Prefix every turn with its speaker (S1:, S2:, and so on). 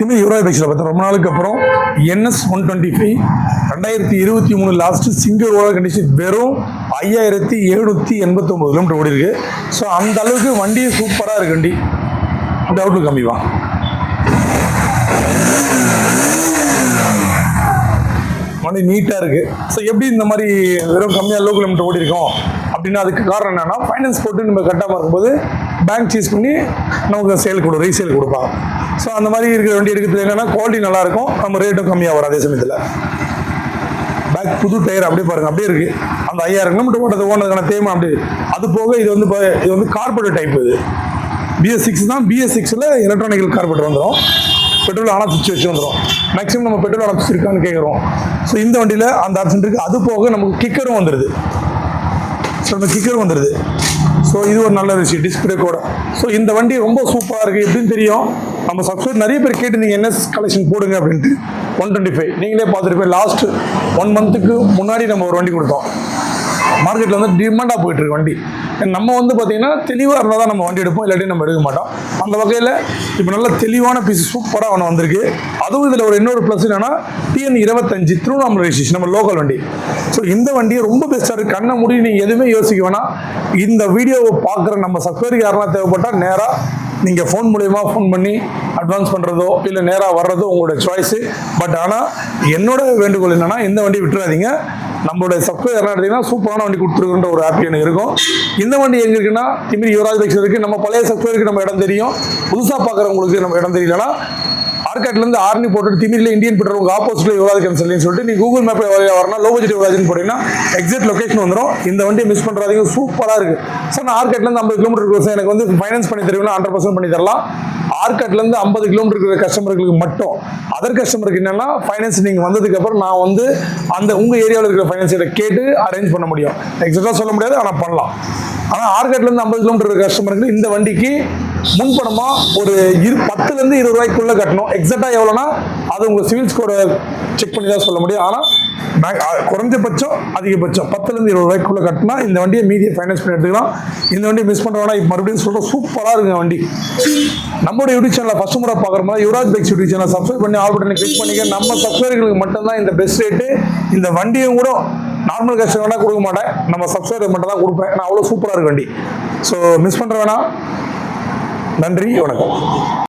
S1: திமிர் யுவராஜ் பைக்ஸில் பார்த்தா ரொம்ப நாளுக்கு அப்புறம் NS 125 2023 last single over condition வெறும் 5789 கிலோமீட்டர் ஓடி இருக்கு. ஸோ அந்த அளவுக்கு வண்டி சூப்பராக இருக்கு. வண்டி அந்த அவுட்லுக் கம்மிவா வண்டி நீட்டாக இருக்குது. ஸோ எப்படி இந்த மாதிரி வெறும் கம்மியாக லோ கிலோமீட்டர் ஓடி இருக்கோம் அப்படின்னா அதுக்கு காரணம் என்னென்னா ஃபைனான்ஸ் போட்டு நம்ம கட்டாமல் இருக்கும்போது பேங்க் சீஸ் பண்ணி நமக்கு ரீசேல் கொடுப்பாங்க. ஸோ அந்த மாதிரி இருக்கிற வண்டி இருக்கிறது என்னென்னா குவாலிட்டி நல்லாயிருக்கும், நம்ம ரேட்டும் கம்மியாக வரும். அதே சமயத்தில் பேக் புது டயர் அப்படியே பாருங்கள், அப்படியே இருக்குது. அந்த 5000 கிலோமீட்டர் ஓடுறதுக்கான தேய்மானம் அப்படியே. அது போக இது வந்து கார்பரேட் டைப். இது BS6 தான். BS6ல் எலக்ட்ரானிக்கல் கார்பரேட் வந்துடும். பெட்ரோல் ஆனால் சுவிட்ச் வச்சு வந்துடும். மேக்ஸிமம் நம்ம பெட்ரோல் ஆனால் சுவிட்ச் இருக்கான்னு கேட்குறோம். ஸோ இந்த வண்டியில் அந்த ஆப்ஷன் இருக்குது. அது போக நமக்கு கிக்கரும் வந்துடுது. ஸோ இது ஒரு நல்ல விஷயம், டிஸ்பிளே கூட. ஸோ இந்த வண்டி ரொம்ப சூப்பராக இருக்குது. எப்படின்னு தெரியும், நம்ம சப்ஸ்கிரைப் நிறைய பேர் கேட்டிருந்தீங்க NS கலெக்ஷன் போடுங்க அப்படின்ட்டு. 125 நீங்களே பார்த்துருப்பேன். லாஸ்ட் 1 மந்த்துக்கு முன்னாடி நம்ம ஒரு வண்டி கொடுத்தோம். மார்க்கெட்டில் வந்து டிமாண்டாக போயிட்டுருக்கு வண்டி. நம்ம வந்து பார்த்தீங்கன்னா தெளிவாக இருந்தால் தான் நம்ம வண்டி எடுப்போம், இல்லாட்டி நம்ம எடுக்க மாட்டோம். அந்த வகையில் இப்போ நல்ல தெளிவான பீஸ் சூப்பராக ஒன்று வந்திருக்கு. அதுவும் இதில் ஒரு இன்னொரு ப்ளஸ் என்னன்னா TN 25 திருவண்ணாமலை ரெஜிஸ்ட்ரேஷன், நம்ம லோக்கல் வண்டி. ஸோ இந்த வண்டியை ரொம்ப பெஸ்ட்டாக இருக்குது. கண்ணை மூடி நீங்கள் எதுவுமே யோசிக்க வேணாம். இந்த வீடியோவை பார்க்குற நம்ம சப்ஸ்கிரைபர் யாரெல்லாம் தேவைப்பட்டால் நேராக நீங்கள் ஃபோன் மூலயமா ஃபோன் பண்ணி அட்வான்ஸ் பண்ணுறதோ இல்லை நேராக வர்றதோ உங்களோட சாய்ஸு. பட் ஆனால் என்னோட வேண்டுகோள் என்னென்னா இந்த வண்டி விட்டுறாதீங்க. நம்மளுடைய சப்ஸ்கிரைபர் எடுத்தீங்கன்னா சூப்பரான வண்டி கொடுத்துருக்குன்ற ஒரு ஹாப்பி எனக்கு இருக்கும். இந்த வண்டி எங்கே இருக்குன்னா திமிர் யுவராஜ் பைக்ஸ் இருக்குது. நம்ம பழைய சப்ஸ்கிரைபருக்கு நம்ம இடம் தெரியும், புதுசாக பார்க்குறவங்களுக்கு நம்ம இடம் தெரியலன்னா ஆர்காட்லேருந்து ஆர்னி போட்டு திமிரில் இந்தியன் பெட்ரோல் உங்கள் ஆப்போசிட்டில் யுவராஜ் கன்சல்ட்னு சொல்லிட்டு நீங்கள் கூகுள் மேப்பில் வரணும், லோ பட்ஜெட் யுவராஜ்னு போட்டிங்கன்னா எக்ஸாக்ட் லொக்கேஷன் வந்துடும். இந்த வண்டியை மிஸ் பண்ணுறாதீங்க, சூப்பராக இருக்குது. சார் நான் ஆர்காட்லேருந்து 50 கிலோமீட்டர் இருக்கும் சார், எனக்கு வந்து ஃபைனான்ஸ் பண்ணி தருவீங்கன்னா 100% பண்ணி தரலாம். ஆர்காட்லேருந்து 50 கிலோமீட்டர் இருக்கிற கஸ்டமர்களுக்கு மட்டும். அதர் கஸ்டமருக்கு என்னென்னா ஃபைனான்ஸ் நீங்கள் வந்ததுக்கப்புறம் நான் வந்து அந்த உங்கள் ஏரியாவில் இருக்கிற ஃபைனான்ஸை கேட்டு அரேஞ்ச் பண்ண முடியும். எக்ஸாக்டாக சொல்ல முடியாது, ஆனால் பண்ணலாம். ஆனால் ஆர்காட்லேருந்து 50 கிலோமீட்டர் இருக்கிற கஸ்டமருக்கு இந்த வண்டிக்கு முன்பணமாக ஒரு 10லேருந்து 20 ரூபாய்க்குள்ளே கட்டணும். எக்ஸாக்டாக எவ்வளோனா அது உங்கள் சிவில் ஸ்கோரை செக் பண்ணி தான் சொல்ல முடியும். ஆனால் குறைஞ்சபட்சம் அதிகபட்சம் 10லேருந்து 20 ரூபாய்க்குள்ளே கட்டினா இந்த வண்டியை மீதியை ஃபைனான்ஸ் பண்ணி எடுத்துக்கலாம். இந்த வண்டியை மிஸ் பண்ணுறோன்னா இப்போ மறுபடியும் சொல்கிறோம், சூப்பராக இருக்குங்க வண்டி. நம்மளோட யூடியூப் சேனலில் ஃபஸ்ட் முறை பார்க்குற மாதிரி Yuvraj bikes YouTube channel subscribe பண்ணி ஆல் பட்டனை கிளிக் பண்ணிக்க. நம்ம சப்ஸ்கிரைபர்களுக்கு மட்டும்தான் இந்த பெஸ்ட் ரேட்டு. இந்த வண்டியும் கூட நார்மல் கஸ்டமர்னா கொடுக்க மாட்டேன், நம்ம சப்ஸ்கிரைபர் மட்டும் தான் கொடுப்பேன். நான் அவ்வளோ சூப்பராக இருக்கு வண்டி. ஸோ மிஸ் பண்ணுற வேணாம். நன்றி, வணக்கம்.